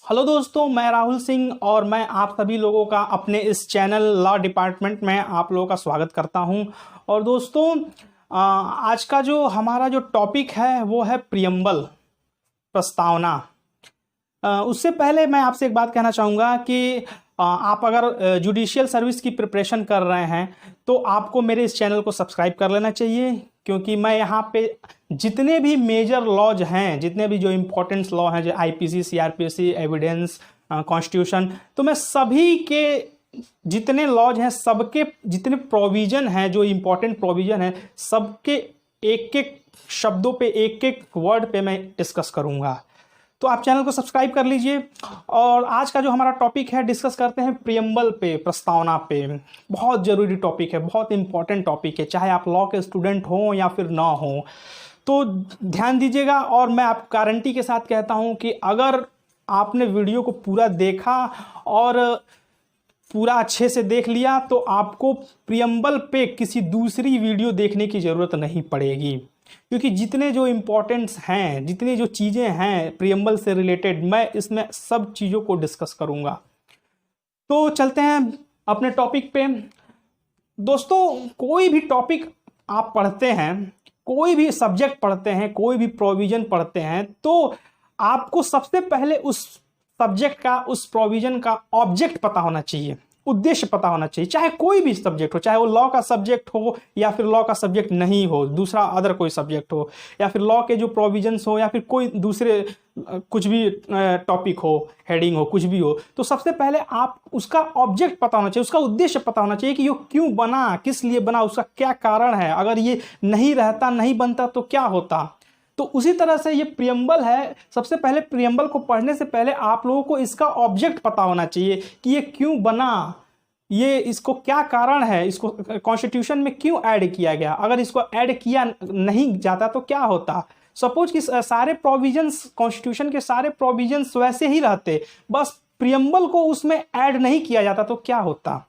Hello दोस्तों, मैं राहुल सिंह और मैं आप सभी लोगों का अपने इस चैनल लॉ डिपार्टमेंट में आप लोगों का स्वागत करता हूं। और दोस्तों, आज का जो हमारा जो टॉपिक है वो है प्रियम्बल, प्रस्तावना। उससे पहले मैं आपसे एक बात कहना चाहूँगा कि आप अगर जुडिशियल सर्विस की प्रिपरेशन कर रहे हैं तो आपको मेरे इस चैनल को सब्सक्राइब कर लेना चाहिए, क्योंकि मैं यहाँ पे जितने भी मेजर लॉज हैं, जितने भी जो इम्पोर्टेंट लॉ हैं, जो आईपीसी, सीआरपीसी, एविडेंस, कॉन्स्टिट्यूशन, तो मैं सभी के जितने लॉज हैं, सबके जितने प्रोविज़न हैं, जो इम्पोर्टेंट प्रोविज़न है, सबके एक एक शब्दों पे, एक एक वर्ड पे मैं डिस्कस करूँगा। तो आप चैनल को सब्सक्राइब कर लीजिए। और आज का जो हमारा टॉपिक है, डिस्कस करते हैं प्रियम्बल पे, प्रस्तावना पे। बहुत ज़रूरी टॉपिक है, बहुत इंपॉर्टेंट टॉपिक है, चाहे आप लॉ के स्टूडेंट हों या फिर ना हों। तो ध्यान दीजिएगा, और मैं आप गारंटी के साथ कहता हूं कि अगर आपने वीडियो को पूरा देखा और पूरा अच्छे से देख लिया तो आपको प्रियम्बल पे किसी दूसरी वीडियो देखने की ज़रूरत नहीं पड़ेगी, क्योंकि जितने जो इम्पोर्टेंट्स हैं, जितनी जो चीज़ें हैं प्रियम्बल से रिलेटेड, मैं इसमें सब चीज़ों को डिस्कस करूँगा। तो चलते हैं अपने टॉपिक पे। दोस्तों, कोई भी टॉपिक आप पढ़ते हैं, कोई भी सब्जेक्ट पढ़ते हैं, कोई भी प्रोविज़न पढ़ते हैं, तो आपको सबसे पहले उस सब्जेक्ट का, उस प्रोविज़न का ऑब्जेक्ट पता होना चाहिए, उद्देश्य पता होना चाहिए। चाहे कोई भी सब्जेक्ट हो, चाहे वो लॉ का सब्जेक्ट हो या फिर लॉ का सब्जेक्ट नहीं हो, दूसरा अदर कोई सब्जेक्ट हो, या फिर लॉ के जो प्रोविजंस हो, या फिर कोई दूसरे कुछ भी टॉपिक हो, हेडिंग हो, कुछ भी हो, तो सबसे पहले आप उसका ऑब्जेक्ट पता होना चाहिए, उसका उद्देश्य पता होना चाहिए कि ये क्यों बना, किस लिए बना, उसका क्या कारण है। अगर ये नहीं रहता, नहीं बनता तो क्या होता। तो उसी तरह से ये प्रियम्बल है। सबसे पहले प्रियम्बल को पढ़ने से पहले आप लोगों को इसका ऑब्जेक्ट पता होना चाहिए कि ये क्यों बना, ये इसको क्या कारण है, इसको कॉन्स्टिट्यूशन में क्यों ऐड किया गया। अगर इसको ऐड किया नहीं जाता तो क्या होता। सपोज कि सारे प्रोविजंस, कॉन्स्टिट्यूशन के सारे प्रोविजंस वैसे ही रहते, बस प्रियम्बल को उसमें ऐड नहीं किया जाता तो क्या होता।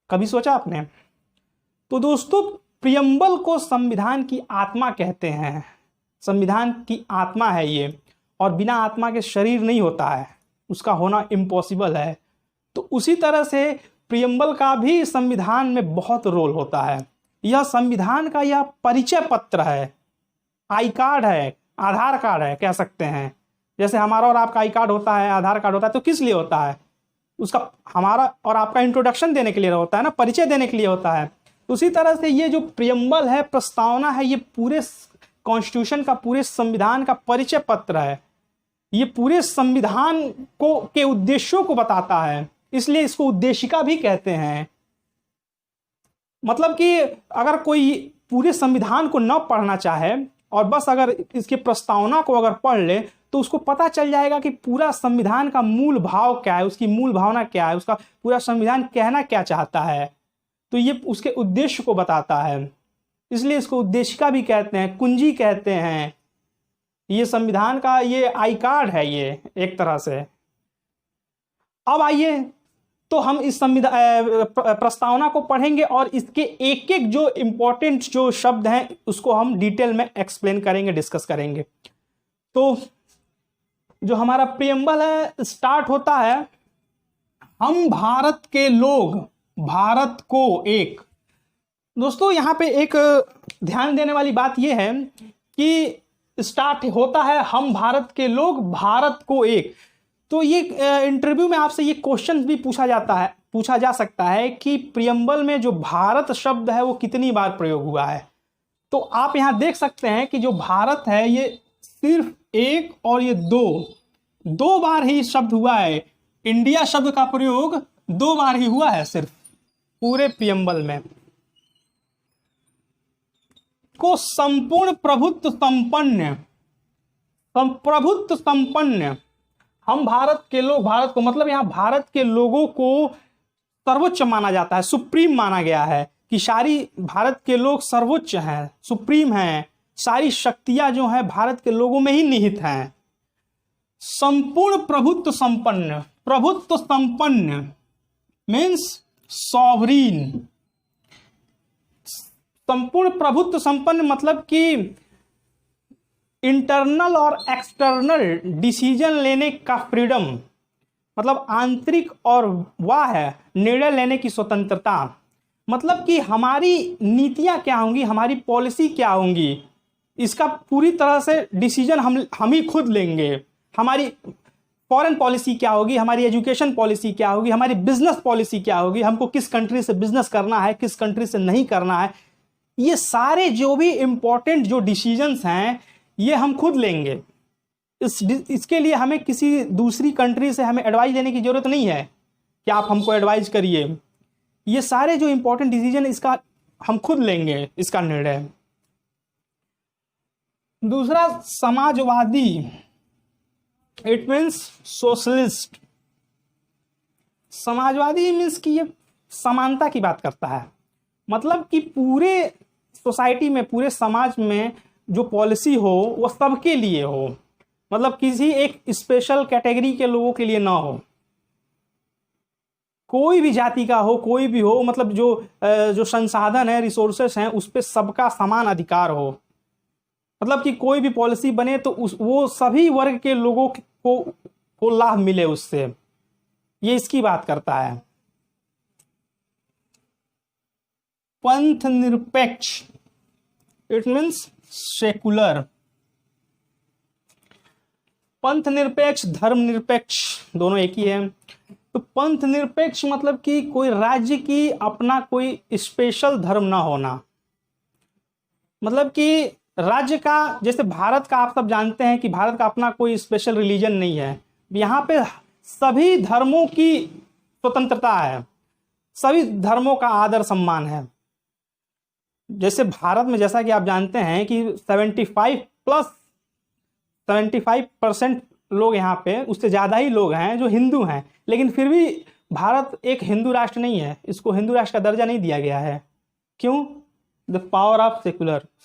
कभी सोचा आपने? तो दोस्तों, प्रियम्बल को संविधान की आत्मा कहते हैं। संविधान की आत्मा है ये, और बिना आत्मा के शरीर नहीं होता है, उसका होना इम्पॉसिबल है। तो उसी तरह से प्रियम्बल का भी संविधान में बहुत रोल होता है। यह संविधान का यह परिचय पत्र है, आई कार्ड है, आधार कार्ड है, कह सकते हैं। जैसे हमारा और आपका आई कार्ड होता है, आधार कार्ड होता है, तो किस लिए होता है? उसका हमारा और आपका इंट्रोडक्शन देने के लिए होता है ना, परिचय देने के लिए होता है। उसी तरह से ये जो प्रियम्बल है, प्रस्तावना है, ये पूरे कॉन्स्टिट्यूशन का, पूरे संविधान का परिचय पत्र है। ये पूरे संविधान को के उद्देश्यों को बताता है, इसलिए इसको उद्देशिका भी कहते हैं। मतलब कि अगर कोई पूरे संविधान को न पढ़ना चाहे और बस अगर इसके प्रस्तावना को अगर पढ़ ले तो उसको पता चल जाएगा कि पूरा संविधान का मूल भाव क्या है, उसकी मूल भावना क्या है, उसका पूरा संविधान कहना क्या चाहता है। तो ये उसके उद्देश्य को बताता है, इसलिए इसको उद्देशिका भी कहते हैं, कुंजी कहते हैं। ये संविधान का ये आई कार्ड है, ये एक तरह से। अब आइए, तो हम इस प्रस्तावना को पढ़ेंगे और इसके एक एक जो इम्पोर्टेंट जो शब्द हैं उसको हम डिटेल में एक्सप्लेन करेंगे, डिस्कस करेंगे। तो जो हमारा प्रियम्बल है, स्टार्ट होता है, हम भारत के लोग भारत को एक। दोस्तों, यहाँ पे एक ध्यान देने वाली बात यह है कि स्टार्ट होता है, हम भारत के लोग भारत को एक। तो ये इंटरव्यू में आपसे ये क्वेश्चन भी पूछा जा सकता है कि प्रियम्बल में जो भारत शब्द है वो कितनी बार प्रयोग हुआ है। तो आप यहाँ देख सकते हैं कि जो भारत है ये सिर्फ एक और ये दो बार ही शब्द हुआ है। इंडिया शब्द का प्रयोग 2 बार ही हुआ है सिर्फ पूरे प्रियम्बल में। को संपूर्ण प्रभुत्व संपन्न, हम भारत के लोग, भारत को मतलब यहाँ भारत के लोगों को सर्वोच्च माना जाता है, सुप्रीम माना गया है कि सारी भारत के लोग सर्वोच्च हैं, सुप्रीम हैं, सारी शक्तियां जो हैं भारत के लोगों में ही निहित हैं। संपूर्ण प्रभुत्व संपन्न मीन्स सॉवरीन। संपूर्ण प्रभुत्व संपन्न मतलब कि इंटरनल और एक्सटर्नल डिसीजन लेने का फ्रीडम, मतलब आंतरिक और वह है निर्णय लेने की स्वतंत्रता, मतलब कि हमारी नीतियां क्या होंगी, हमारी पॉलिसी क्या होंगी, इसका पूरी तरह से डिसीजन हम ही खुद लेंगे। हमारी फॉरेन पॉलिसी क्या होगी, हमारी एजुकेशन पॉलिसी क्या होगी, हमारी बिजनेस पॉलिसी क्या होगी, हमको किस कंट्री से बिजनेस करना है, किस कंट्री से नहीं करना है, ये सारे जो भी इंपॉर्टेंट जो डिसीजंस हैं ये हम खुद लेंगे। इसके लिए हमें किसी दूसरी कंट्री से हमें एडवाइस लेने की जरूरत नहीं है कि आप हमको एडवाइस करिए। ये सारे जो इंपॉर्टेंट डिसीजन इसका हम खुद लेंगे, इसका निर्णय। दूसरा Samajwadi, it means socialist. Samajwadi means कि ये समानता की बात करता है, मतलब कि पूरे सोसाइटी में, पूरे समाज में जो पॉलिसी हो वो सबके लिए हो, मतलब किसी एक स्पेशल कैटेगरी के लोगों के लिए ना हो, कोई भी जाति का हो, कोई भी हो, मतलब जो संसाधन है, रिसोर्सेस हैं, उस पर सबका समान अधिकार हो, मतलब कि कोई भी पॉलिसी बने तो वो सभी वर्ग के लोगों को लाभ मिले उससे, ये इसकी बात करता है। पंथ निरपेक्ष, इट मीन्स सेकुलर। पंथ निरपेक्ष, धर्म निरपेक्ष दोनों एक ही है। तो पंथ निरपेक्ष मतलब कि कोई राज्य की अपना कोई स्पेशल धर्म ना होना, मतलब कि राज्य का, जैसे भारत का आप सब जानते हैं कि भारत का अपना कोई स्पेशल रिलीजन नहीं है, यहाँ पे सभी धर्मों की स्वतंत्रता है, सभी धर्मों का आदर सम्मान है। जैसे भारत में, जैसा कि आप जानते हैं कि 75% लोग यहाँ पे, उससे ज़्यादा ही लोग हैं जो हिंदू हैं, लेकिन फिर भी भारत एक हिंदू राष्ट्र नहीं है, इसको हिंदू राष्ट्र का दर्जा नहीं दिया गया है। क्यों? द पावर ऑफ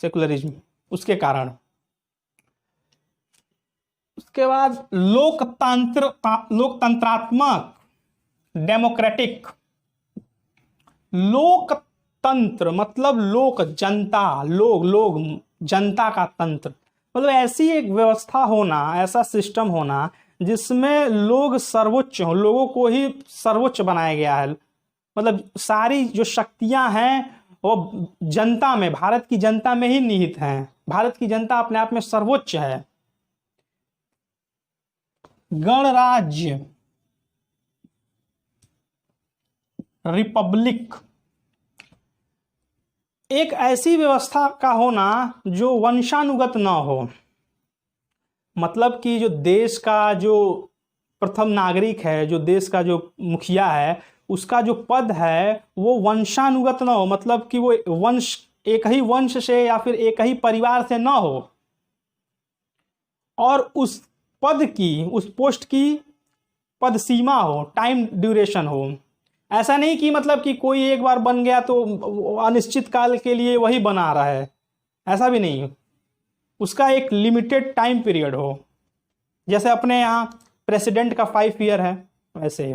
सेकुलरिज्म, उसके कारण। उसके बाद लोकतंत्रात्मक, डेमोक्रेटिक। लोकतंत्र मतलब लोक, जनता, लोग जनता का तंत्र, मतलब ऐसी एक व्यवस्था होना, ऐसा सिस्टम होना जिसमें लोग सर्वोच्च हो, लोगों को ही सर्वोच्च बनाया गया है, मतलब सारी जो शक्तियां हैं वो जनता में, भारत की जनता में ही निहित हैं, भारत की जनता अपने आप में सर्वोच्च है। गणराज्य, रिपब्लिक, एक ऐसी व्यवस्था का होना जो वंशानुगत ना हो, मतलब कि जो देश का जो प्रथम नागरिक है, जो देश का जो मुखिया है, उसका जो पद है वो वंशानुगत ना हो, मतलब कि वो वंश, एक ही वंश से या फिर एक ही परिवार से ना हो, और उस पद की, उस पोस्ट की पद सीमा हो, टाइम ड्यूरेशन हो। ऐसा नहीं कि मतलब कि कोई एक बार बन गया तो अनिश्चित काल के लिए वही बना रहा है, ऐसा भी नहीं, उसका एक लिमिटेड टाइम पीरियड हो। जैसे अपने यहाँ प्रेसिडेंट का 5 ईयर है, वैसे ही।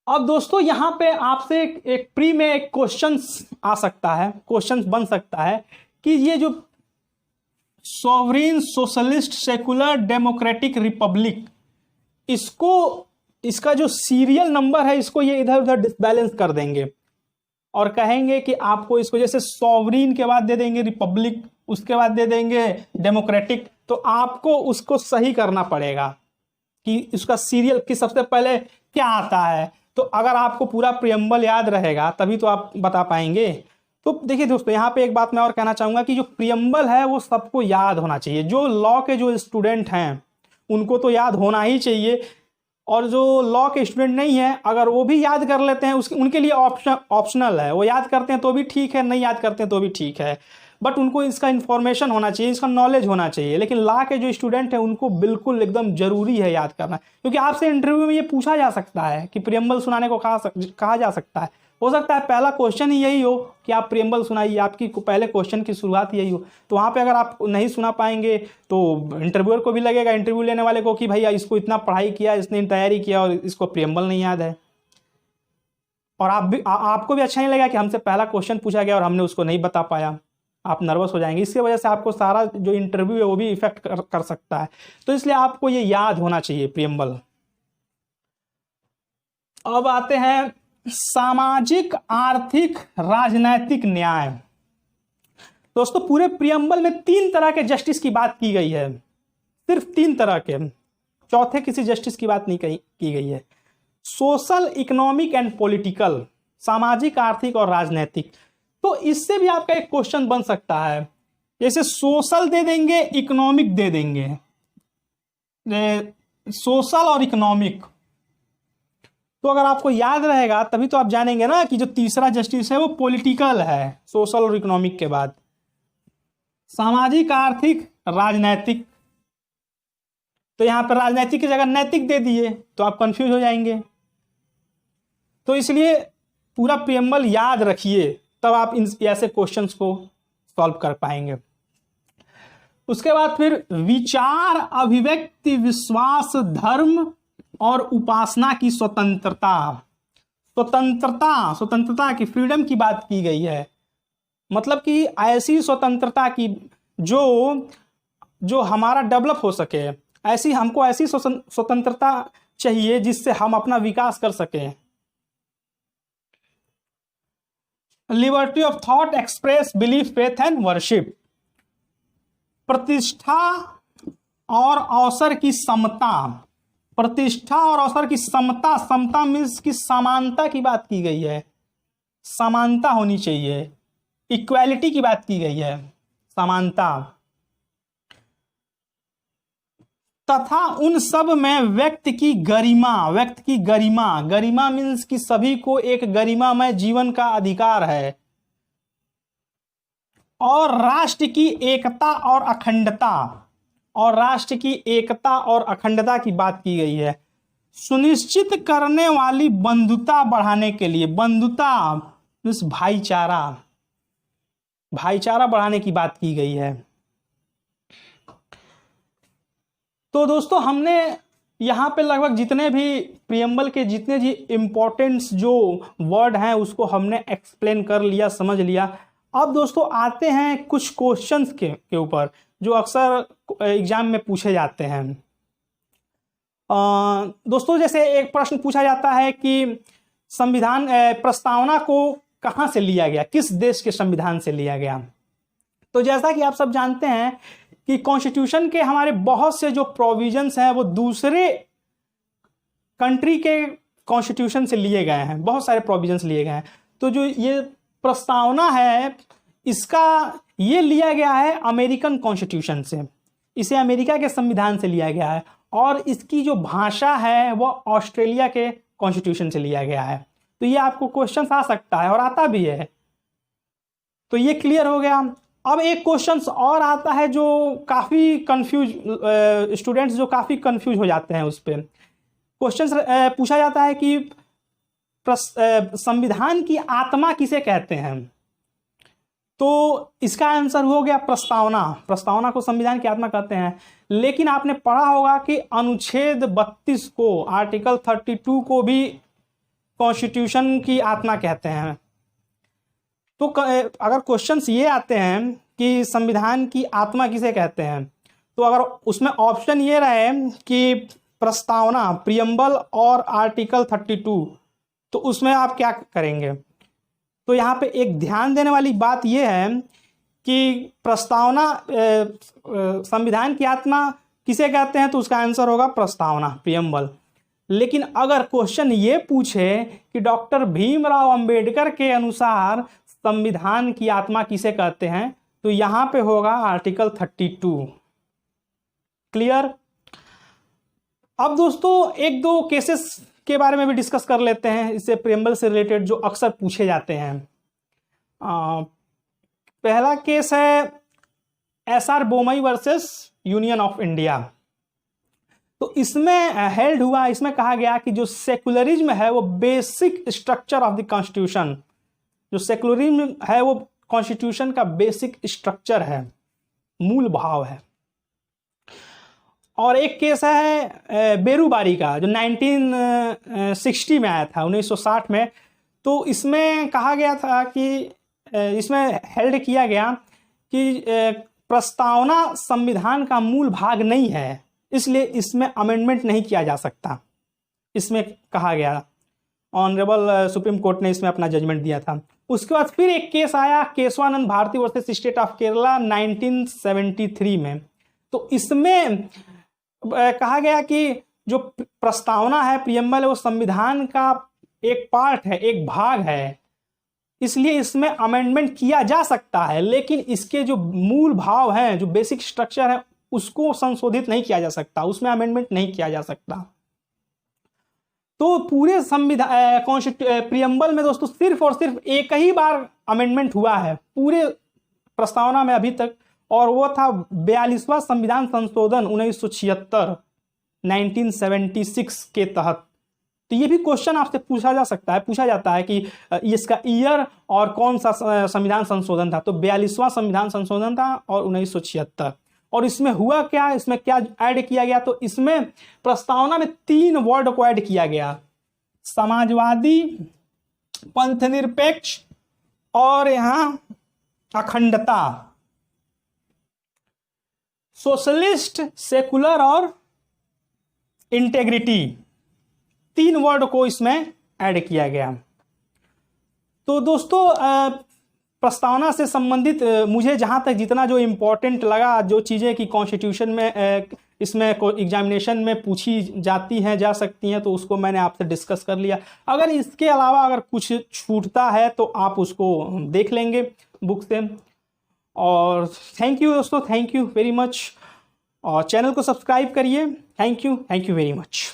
अब दोस्तों यहाँ पे आपसे एक प्री में एक क्वेश्चन आ सकता है, क्वेश्चन बन सकता है कि ये जो sovereign socialist secular democratic Republic, इसका जो सीरियल नंबर है, इसको ये इधर उधर डिसबैलेंस कर देंगे और कहेंगे कि आपको इसको, जैसे सॉवरेन के बाद दे देंगे रिपब्लिक, उसके बाद दे देंगे डेमोक्रेटिक, तो आपको उसको सही करना पड़ेगा कि इसका सीरियल कि सबसे पहले क्या आता है। तो अगर आपको पूरा प्रियम्बल याद रहेगा तभी तो आप बता पाएंगे। तो देखिए दोस्तों, यहाँ पे एक बात मैं और कहना चाहूँगा कि जो प्रियम्बल है वो सबको याद होना चाहिए। जो लॉ के जो स्टूडेंट हैं उनको तो याद होना ही चाहिए, और जो लॉ के स्टूडेंट नहीं है अगर वो भी याद कर लेते हैं, उनके लिए ऑप्शनल है, वो याद करते हैं तो भी ठीक है, नहीं याद करते हैं तो भी ठीक है, बट उनको इसका इन्फॉर्मेशन होना चाहिए, इसका नॉलेज होना चाहिए। लेकिन लॉ के जो स्टूडेंट हैं उनको बिल्कुल एकदम जरूरी है याद करना, क्योंकि आपसे इंटरव्यू में ये पूछा जा सकता है कि प्रियम्बल सुनाने को कहा जा सकता है। हो सकता है पहला क्वेश्चन ही यही हो कि आप प्रियम्बल सुनाइए, आपकी पहले क्वेश्चन की शुरुआत यही हो। तो वहाँ पे अगर आप नहीं सुना पाएंगे तो इंटरव्यूअर को भी लगेगा, इंटरव्यू लेने वाले को, कि भैया इसको इतना पढ़ाई किया, इसने तैयारी किया और इसको प्रियम्बल नहीं याद है। और आपको भी अच्छा नहीं लगेगा कि हमसे पहला क्वेश्चन पूछा गया और हमने उसको नहीं बता पाया। आप नर्वस हो जाएंगे, इसकी वजह से आपको सारा जो इंटरव्यू है वो भी इफेक्ट कर सकता है। तो इसलिए आपको ये याद होना चाहिए प्रियम्बल। अब आते हैं सामाजिक, आर्थिक, राजनैतिक न्याय। दोस्तों पूरे प्रियम्बल में 3 तरह के जस्टिस की बात की गई है, सिर्फ 3 तरह के, चौथे किसी जस्टिस की बात नहीं की गई है। सोशल, इकोनॉमिक एंड पॉलिटिकल, सामाजिक, आर्थिक और राजनैतिक। तो इससे भी आपका एक क्वेश्चन बन सकता है, जैसे सोशल दे देंगे, इकोनॉमिक दे देंगे, सोशल और इकोनॉमिक। तो अगर आपको याद रहेगा तभी तो आप जानेंगे ना कि जो तीसरा जस्टिस है वो पॉलिटिकल है, सोशल और इकोनॉमिक के बाद। सामाजिक, आर्थिक, राजनैतिक। तो यहां पर राजनैतिक की जगह नैतिक दे दिए तो आप कंफ्यूज हो जाएंगे। तो इसलिए पूरा प्रियम्बल याद रखिए, तब आप इन ऐसे क्वेश्चंस को सॉल्व कर पाएंगे। उसके बाद फिर विचार, अभिव्यक्ति, विश्वास, धर्म और उपासना की स्वतंत्रता। स्वतंत्रता की, फ्रीडम की बात की गई है, मतलब कि ऐसी स्वतंत्रता की जो हमारा डेवलप हो सके, हमको ऐसी स्वतंत्रता चाहिए जिससे हम अपना विकास कर सकें। Liberty of thought, express, belief, faith and worship. प्रतिष्ठा और अवसर की समता। प्रतिष्ठा और अवसर की समता, समता मीन्स की समानता की बात की गई है, समानता होनी चाहिए, इक्वालिटी की बात की गई है, समानता। तथा उन सब में व्यक्ति की गरिमा, गरिमा मीन्स कि सभी को एक गरिमामय जीवन का अधिकार है। और राष्ट्र की एकता और अखंडता की बात की गई है। सुनिश्चित करने वाली बंधुता बढ़ाने के लिए, बंधुता मीन्स भाईचारा बढ़ाने की बात की गई है। तो दोस्तों हमने यहाँ पे लगभग जितने भी प्रियम्बल के जितने भी इम्पोर्टेंट्स जो वर्ड हैं उसको हमने एक्सप्लेन कर लिया, समझ लिया। अब दोस्तों आते हैं कुछ क्वेश्चंस के ऊपर जो अक्सर एग्जाम में पूछे जाते हैं। दोस्तों जैसे एक प्रश्न पूछा जाता है कि संविधान प्रस्तावना को कहाँ से लिया गया, किस देश के संविधान से लिया गया। तो जैसा कि आप सब जानते हैं कि कॉन्स्टिट्यूशन के हमारे बहुत से जो प्रोविजंस हैं वो दूसरे कंट्री के कॉन्स्टिट्यूशन से लिए गए हैं, बहुत सारे प्रोविजंस लिए गए हैं। तो जो ये प्रस्तावना है इसका ये लिया गया है अमेरिकन कॉन्स्टिट्यूशन से, इसे अमेरिका के संविधान से लिया गया है। और इसकी जो भाषा है वो ऑस्ट्रेलिया के कॉन्स्टिट्यूशन से लिया गया है। तो ये आपको क्वेश्चन आ सकता है और आता भी है। तो ये क्लियर हो गया। अब एक क्वेश्चन और आता है जो काफ़ी कंफ्यूज, स्टूडेंट्स जो काफ़ी कंफ्यूज हो जाते हैं उस पर। क्वेश्चन पूछा जाता है कि संविधान की आत्मा किसे कहते हैं। तो इसका आंसर हो गया प्रस्तावना को संविधान की आत्मा कहते हैं। लेकिन आपने पढ़ा होगा कि अनुच्छेद 32 को, आर्टिकल 32 को भी कॉन्स्टिट्यूशन की आत्मा कहते हैं। तो अगर क्वेश्चंस ये आते हैं कि संविधान की आत्मा किसे कहते हैं, तो अगर उसमें ऑप्शन ये रहे कि प्रस्तावना, प्रियम्बल और आर्टिकल 32, तो उसमें आप क्या करेंगे। तो यहाँ पे एक ध्यान देने वाली बात यह है कि प्रस्तावना, संविधान की आत्मा किसे कहते हैं, तो उसका आंसर होगा प्रस्तावना, प्रियम्बल। लेकिन अगर क्वेश्चन ये पूछे कि डॉक्टर भीमराव अंबेडकर के अनुसार संविधान की आत्मा किसे कहते हैं, तो यहां पे होगा आर्टिकल 32। क्लियर। अब दोस्तों एक दो केसेस के बारे में भी डिस्कस कर लेते हैं इससे प्रियम्बल से रिलेटेड, जो अक्सर पूछे जाते हैं। पहला केस है SR Bommai versus union of India. तो इसमें हेल्ड हुआ, इसमें कहा गया कि जो सेकुलरिज्म है वो basic structure of the constitution, जो सेकुलरिज्म है वो कॉन्स्टिट्यूशन का बेसिक स्ट्रक्चर है, मूल भाव है। और एक केस है बेरूबारी का, जो 1960 में आया था, 1960 में। तो इसमें कहा गया था कि इसमें हेल्ड किया गया कि प्रस्तावना संविधान का मूल भाग नहीं है, इसलिए इसमें अमेंडमेंट नहीं किया जा सकता, इसमें कहा गया। ऑनरेबल सुप्रीम कोर्ट ने इसमें अपना जजमेंट दिया था। उसके बाद फिर एक केस आया, Kesavananda Bharati versus state of Kerala 1973 में। तो इसमें कहा गया कि जो प्रस्तावना है, प्रियम्बल है, वो संविधान का एक पार्ट है, एक भाग है, इसलिए इसमें अमेंडमेंट किया जा सकता है, लेकिन इसके जो मूल भाव हैं, जो बेसिक स्ट्रक्चर है, उसको संशोधित नहीं किया जा सकता, उसमें अमेंडमेंट नहीं किया जा सकता। तो पूरे संविधान प्रियम्बल में दोस्तों सिर्फ और सिर्फ एक ही बार अमेंडमेंट हुआ है पूरे प्रस्तावना में अभी तक, और वो था 42वां संविधान संशोधन 1976 1976 के तहत। तो ये भी क्वेश्चन आपसे पूछा जाता है कि इसका ईयर और कौन सा संविधान संशोधन था। तो 42वां संविधान संशोधन था और 1976। और इसमें हुआ क्या, इसमें क्या ऐड किया गया? तो इसमें प्रस्तावना में 3 वर्ड को ऐड किया गया, समाजवादी, पंथनिरपेक्ष और यहां अखंडता, सोशलिस्ट, सेकुलर और इंटेग्रिटी, 3 वर्ड को इसमें ऐड किया गया। तो दोस्तों प्रस्तावना से संबंधित मुझे जहां तक जितना जो इम्पोर्टेंट लगा, जो चीज़ें कि कॉन्स्टिट्यूशन में इसमें एग्जामिनेशन में पूछी जाती हैं, जा सकती हैं, तो उसको मैंने आपसे डिस्कस कर लिया। अगर इसके अलावा अगर कुछ छूटता है तो आप उसको देख लेंगे बुक से। और थैंक यू दोस्तों, थैंक यू वेरी मच, और चैनल को सब्सक्राइब करिए। Thank you very much.